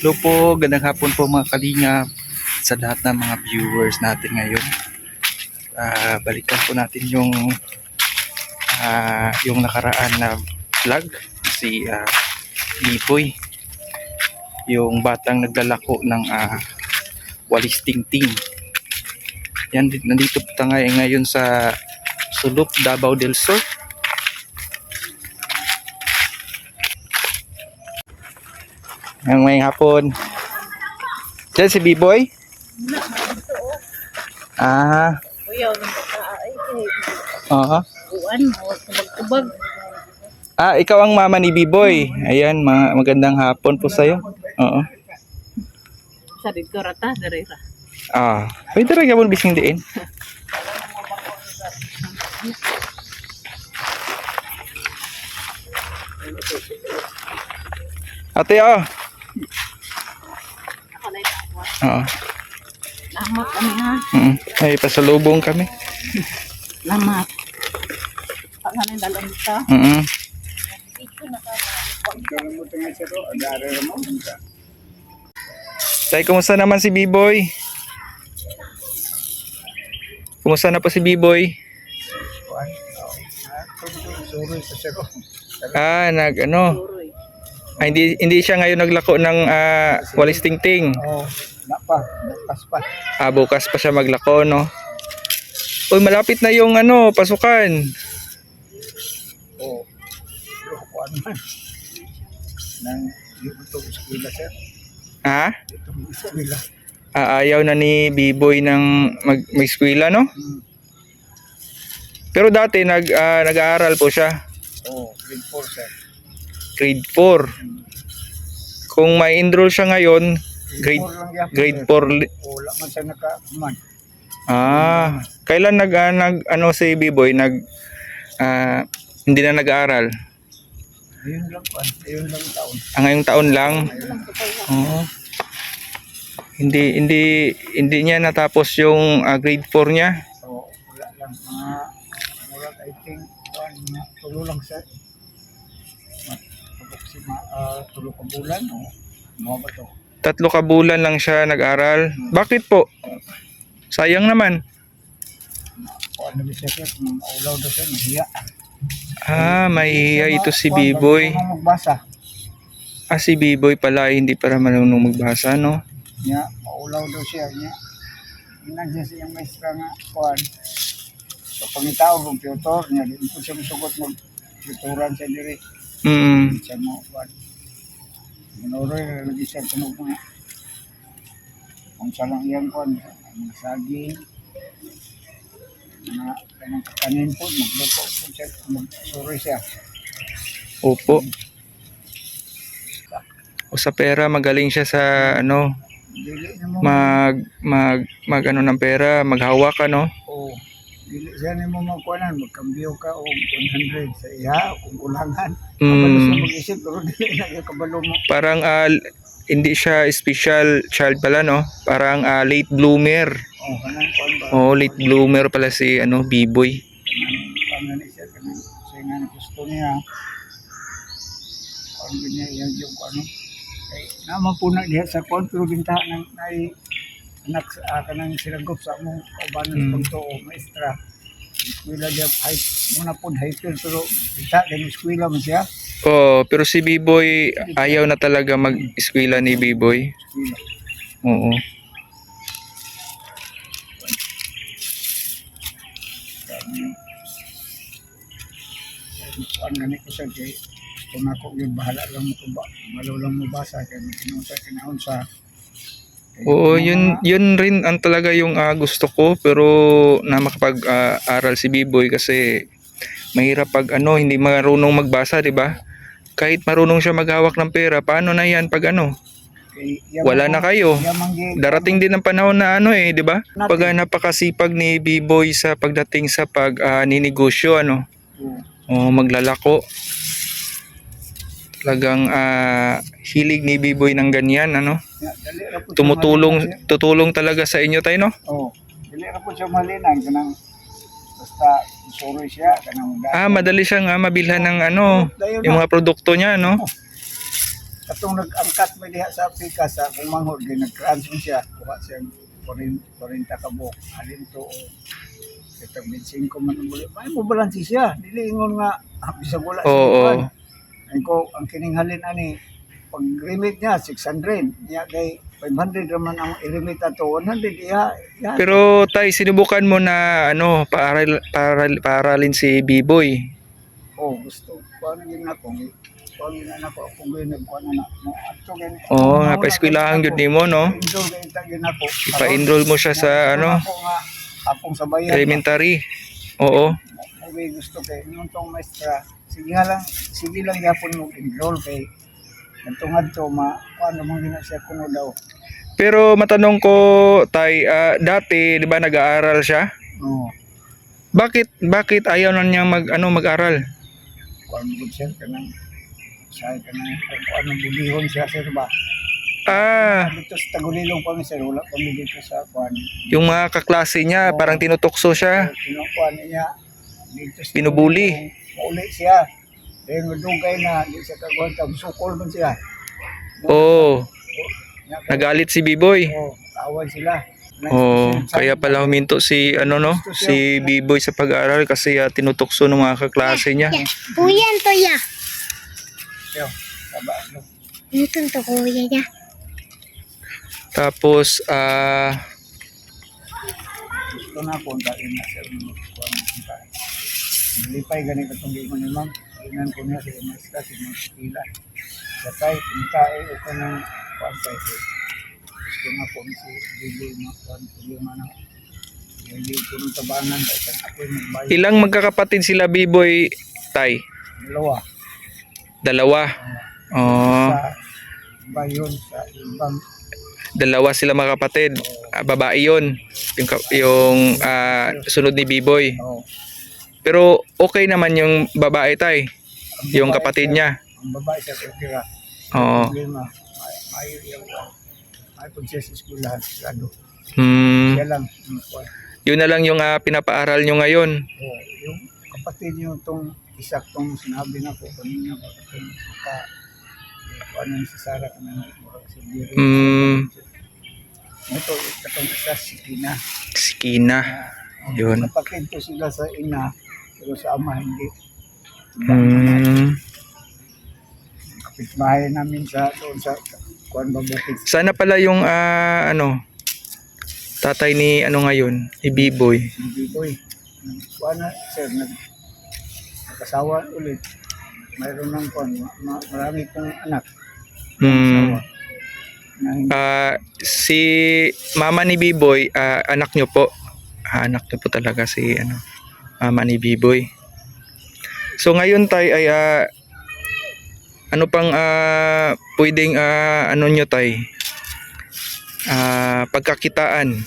Hello po, gandang hapon po mga kalingap sa lahat ng mga viewers natin ngayon. Balikan po natin yung nakaraan na vlog, si Biboy, yung batang naglalako ng walis tingting. Yan, nandito po tayo ngayon sa Sulok, Davao del Sur. Ngayong hapon. Diyan si Biboy? Kuyaw ng bata ay Oo. buwan mo tubag-tubag. Ikaw ang mama ni Biboy. Ayan, magandang hapon po sa'yo. Oo. Sa dito rata darira. Pwede rin ka mo bising diin. Ate, Ako na itawa. Oo. Lamat kami na. Ay, pasalubong kami. Lamat. Pag namin dalang ito. Tay, kumusta naman si Biboy? Kumusta na po si Biboy? Turoy. Hindi siya ngayon naglako ng walis tingting. Bukas pa. Bukas pa siya maglako, no? Uy, malapit na yung pasukan. Kuan man. Nang dito eskwela sir. Dito eskwela. Ayaw na ni Biboy ng mag-eskwela, no? Pero dati nag-aaral po siya. Grade 4 sir. Grade 4. Kung may enroll siya ngayon, grade 4. Wala man siya nakakuman. Kailan si Biboy hindi na nag-aaral? Ayun lang taon. Ngayong taon lang. Oo. Hindi niya natapos yung grade 4 niya. Wala lang mura I think tulo lang sir. Tulo ka bulan mo ba to? 3 kabulan lang siya nag-aral. Bakit po? Sayang naman. Kuan na siya sir, maulaw daw siya, mahiya. Mahiya ito si Biboy. Magbasa. Si Biboy pala hindi para marunong magbasa, no? Nya maulaw daw siya nya. Nandiyan siyang maestra nga kuan. So pangitaw ng tutor nya dito siya masugot mo tutoran siya diri. Siya mo kuan. Minoroy lagi siya tunog mga. Kung salang iyang kuan, saging. Kanang kanin po, magluto po siya, magsuri siya. Opo. Sa pera magaling siya sa Dili mo ng pera, maghawak dili siya nimo magkuanan, magkambyo ka og 100 sa iya kung kulangan. Mm. Kabalo sa mag-isip pero dili na kabalo mo. Parang hindi siya special child pala, no? Parang late bloomer. Kanang kuan ba? Late bloomer pala si Biboy. Kanang siya kanang siya nga gusto niya. Ang niya yung ano. Kay naman po na diha sa kuan pero ginta nang nay anak kanang silagop sa among kaubanan sa pagtuo maestra. Eskwela diya high muna po high school pero ginta din eskwela man siya. Pero si Biboy ayaw na talaga mag-eskwela ni Biboy. Eskwela. Oo. Ang ganit ko siya kay kung ako yung bahala lang mo ba malo lang mo basa kay kinunsa kinaon sa yun rin ang talaga yung gusto ko, pero na makapag-aral si Biboy kasi mahirap pag hindi marunong magbasa, 'di ba? Kahit marunong siya maghawak ng pera, paano na 'yan pag wala na kayo. Darating din ang panahon na 'di ba? Pag napakasipag ni Biboy sa pagdating sa ninegosyo, maglalako. Talagang hilig ni Biboy ng ganyan, tutulong talaga sa inyo tayo, no? Dili ra po siya malinan kanang basta suri siya kanang madali siyang mabilhan ng yung mga produkto niya, no? katong nag-angkat mo diha sa Africa sa kung manghod kay nag-transfer siya kuha siya 40 ka buok alin to o itong 25 man ang muli may mo balansi siya dili ingon nga bisag wala Oo. ay ko ang kining halin ani pag remit niya 600 niya kay 500 raman ang i-remit ato 100 iya yan. Pero tay, sinubukan mo na ano, paaralin si B-Boy. Oh, gusto ko ano yun ako. Kung yun ako, kung yun ako, ano na. Ato gani. Oo, nga pa-eskwelahan yun din mo, no? Enroll kayo tagin ako. Ipa-enroll mo siya sa ano, Ako nga, akong sabayan. elementary. Oo. May gusto kay nung tong maestra. Sige lang yapon mo enroll kay tungad to paano mo gina siya kuno daw. Pero matanong ko, tay, dati, di ba nag-aaral siya? No. Bakit ayaw na niya mag-aral? Kuan gud siya kanang say kanang kung ano bulihon siya sir ba. Ah, Dito sa Tagulilong pa mi sir wala pa mi dito sa kuan. yung mga kaklase niya, parang tinutokso siya. Kinukuan niya dito sa Binubuli. Uli siya. Dahil madugay na di siya kaguhan sukol man siya. Oo. Nagalit si B-Boy. Oh, awan sila. Oo, kaya pala huminto si ano no, si B-Boy sa pag-aaral kasi tinutokso ng mga kaklase niya. Kuya to ya. Yo, taba no. Nito to kuya ya. Tapos Gusto na ko dahil na sa kuan kita. Lipay gani katong di mo ni ma'am. Inan ko niya sa maestra si Mastila. Sa tay pintae o kanang kuan tay. Gusto na ko si Bibi mo kuan problema na. Hindi ko nung tabangan dahil ako yung magbayad. ilang magkakapatid sila B-Boy, tay? Dalawa. Dalawa. Oh, Sa bayon sa ibang dalawa sila mga kapatid. Babae 'yon. Yung sunod ni B-Boy. oh, Pero okay naman yung babae, tay. Yung kapatid niya. ang babae sa Kira. Oo. Problema. May yung may princess eskwelahan sigurado. Hmm. Kaya lang kuwan. Yun na lang yung pinapaaral nyo ngayon. Oh, yung kapatid niyo tong isaktong sinabi na ko kanina ba itong ano si Sarah kanina si Biri. Ito katong isa si Tina. Si Kina. Yun. Kapatid to sila sa ina pero sa ama hindi. Hmm. Kapitbahay namin sa doon sa kuan babukid. Sana pala yung tatay ni ano ngayon, ni B-Boy. Hindi ko eh. Kuan na sir nagkasawa ulit. Mayroon ng kuan marami kong anak. Hmm. Na Si mama ni B-Boy, anak nyo po. Anak nyo po talaga si mama ni B-Boy. So ngayon tay ay ano pang pwedeng ano nyo tay? Pagkakitaan.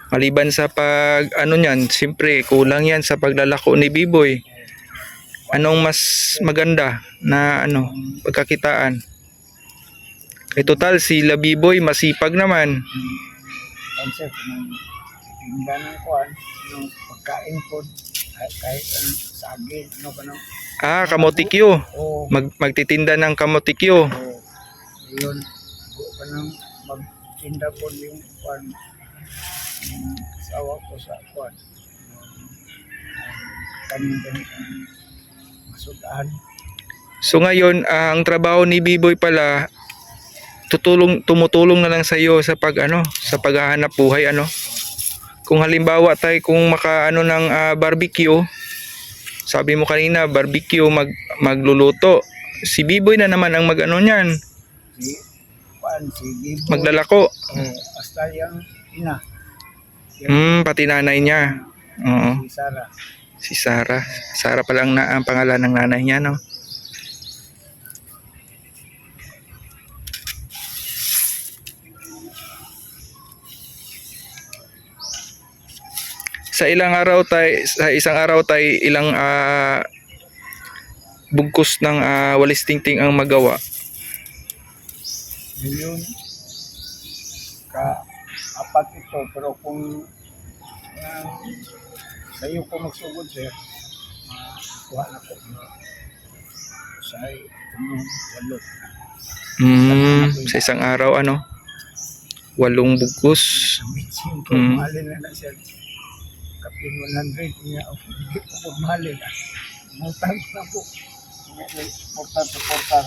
Maliban sa pag ano niyan, siyempre kulang yan sa paglalako ni B-Boy. Anong mas maganda na pagkakitaan? Kay total si B-Boy masipag naman. concept ng ng kuan ng pagkain po kahit anong saging ano ba no Kamotikyo. o Magtitinda ng kamotikyo. yun go ka nang magtinda po yung kuan asawa ko sa kuan kanin masudahan. So ngayon, ang trabaho ni B-Boy pala tumutulong na lang sa iyo sa sa paghahanap buhay Kung halimbawa kung ng barbecue, sabi mo kanina barbecue magluluto. Si B-Boy na naman ang niyan, Si kuan si Bibo maglalako. basta yung ina Pati nanay niya. Oo. si Sarah. Si Sarah. Sarah pala ang pangalan ng nanay niya, no? Sa isang araw ilang bugkos ng walis tingting ang magawa. Yun ka apat ito pero kung sa iyo ko magsugod sir kuha na ko sa walo Sa isang araw, ano? 8 bugos. Bitsin ko, Mm. mahalin na siya. Kapin 100 niya ako. Hindi ko po mahalin. Mutang na po. Supportar.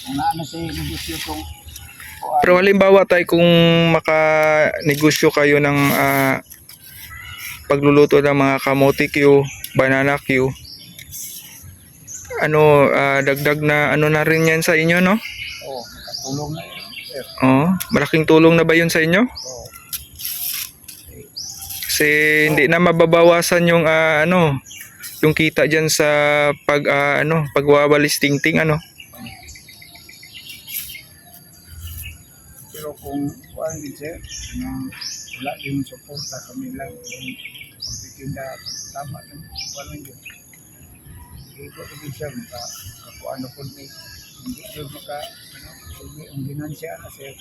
Kung naano sa negosyo kong Pero halimbawa tayo kung makanegosyo kayo ng pagluluto ng mga kamote Q, banana Q, ano, dagdag na ano na rin yan sa inyo, no? makatulong na yun, sir. Oo, malaking tulong na ba yun sa inyo? Oo. Kasi hindi na mababawasan yung ano, yung kita diyan sa pagwawalis tingting, ano. Pero kung kuhaan din, sir, wala yung suporta kami lang yung pagtitinda, tama lang, kuhaan yun. Hindi ko din siya, kuhaan po ni, hindi yun ang ginansya na, sir.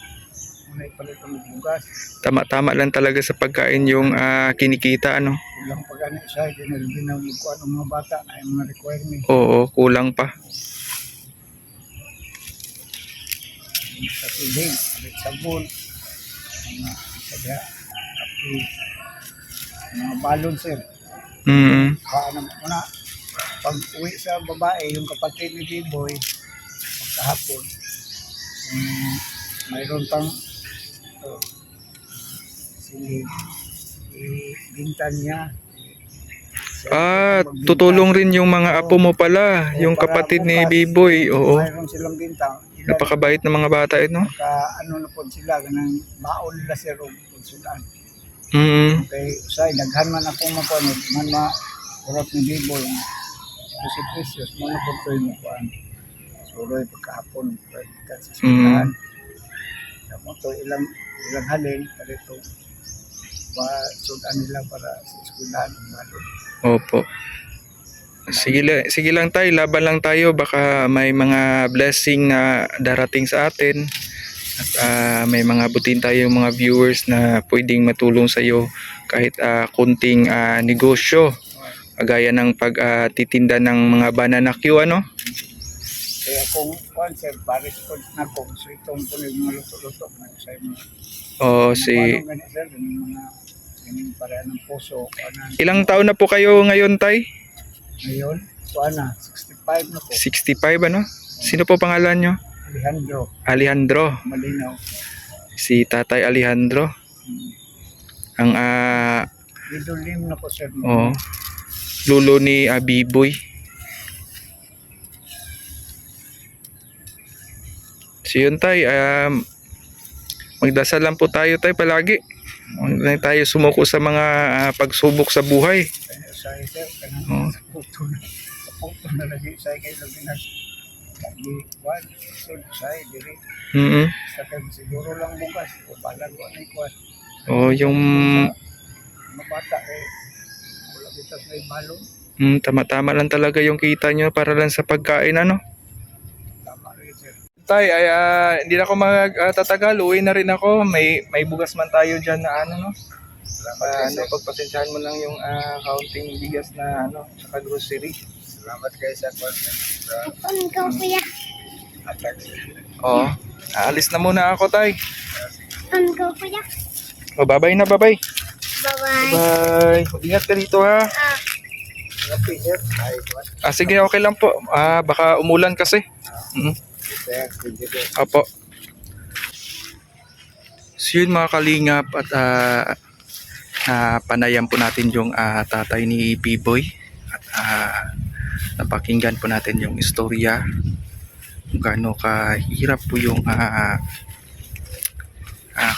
Muna ipalit ang bugas. Tama-tama lang talaga sa pagkain yung kinikita, ano. Kulang pag ano siya, hindi na kuhaan ng mga bata na yung mga requirement. Oo, kulang pa. Sa tubig, balik sabon, mga sadya, kapi, mga balon, sir. Mm. Muna, pag uwi sa babae, yung kapatid ni Biboy, pagkahapon, mayroon pang silid, ibintan niya. Tutulong rin yung mga apo mo pala, yung kapatid ni Biboy. Oo. Mayroon silang bintang. Napakabait ng mga bata ito, no? Ano na po sila, ganang baon nila sir o sudan. Mm. Okay, say, daghan man akong mapunod, man kurot ni Biboy, kasi precious, man po ito yung makuhaan. Suroy pagkahapon, pagkat sa sudan. Mo to ilang halin, para ito, sudan nila para sa eskwelahan ng balon. Opo. Sige lang tayo, laban lang tayo, baka may mga blessing na darating sa atin at may mga butin tayo mga viewers na pwedeng matulong sa iyo kahit kunting negosyo gaya ng pagtitinda ng mga banana Q, ano? Kaya kung concept, pares ko na kung so itong po yung mga luto-luto na sa mga ganit sir, yung mga yung para ng puso. Ilang taon na po kayo ngayon, tay? Ngayon, kuha na, 65 na po. 65, ano? Sino po pangalan nyo? Alejandro. Malinaw. Si Tatay Alejandro. Ang Middle name na po sir. lulo ni Biboy. So yun, tay, magdasal lang po tayo, tay, palagi. Huwag na tayo sumuko sa mga pagsubok sa buhay. Sa sir, Oo. sa puto na lagi sa kayo lagi na lagi kuhan, sa diri. Sa kayo siguro lang bukas, o balang ko na kuhan. Yung Mga bata wala dito sa balon. tama-tama lang talaga yung kita nyo para lang sa pagkain, ano? Tama rin sir. Tay, ay hindi na ako magtatagal, uwi na rin ako. May bugas man tayo dyan na ano, no? Pagpasensyahan mo lang yung counting bigas na ano, saka grocery. Salamat kayo sa content. Ang go, kuya. Oo. Aalis na muna ako, tay. Ang go, kuya. Bye-bye na, bye-bye. Bye-bye. Bye. Ingat ka dito, ha. Happy sir. Ay, Sige, okay lang po. Baka umulan kasi. sir, thank you sir. Apo. So yun, mga kalingap, at panayam po natin yung tatay ni Biboy at napakinggan po natin yung istorya kung gaano kahirap po yung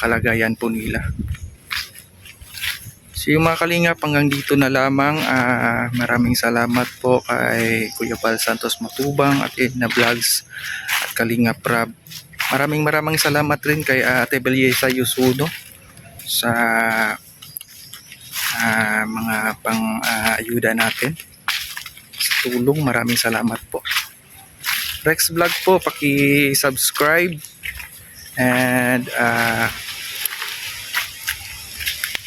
kalagayan po nila. So yung mga kalingap, hanggang dito na lamang. Maraming salamat po kay Kuya Bal Santos Matubang at Edna Vlogs at Kalingap Rab. Maraming salamat rin kay Ate Beliesa Yusuno sa mga ayuda natin sa tulong. Maraming salamat po. Rex Vlog po, paki-subscribe and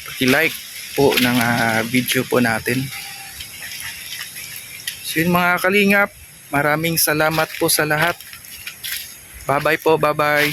paki-like po ng video po natin. So yun, mga kalingap, maraming salamat po sa lahat. Bye-bye po, bye-bye.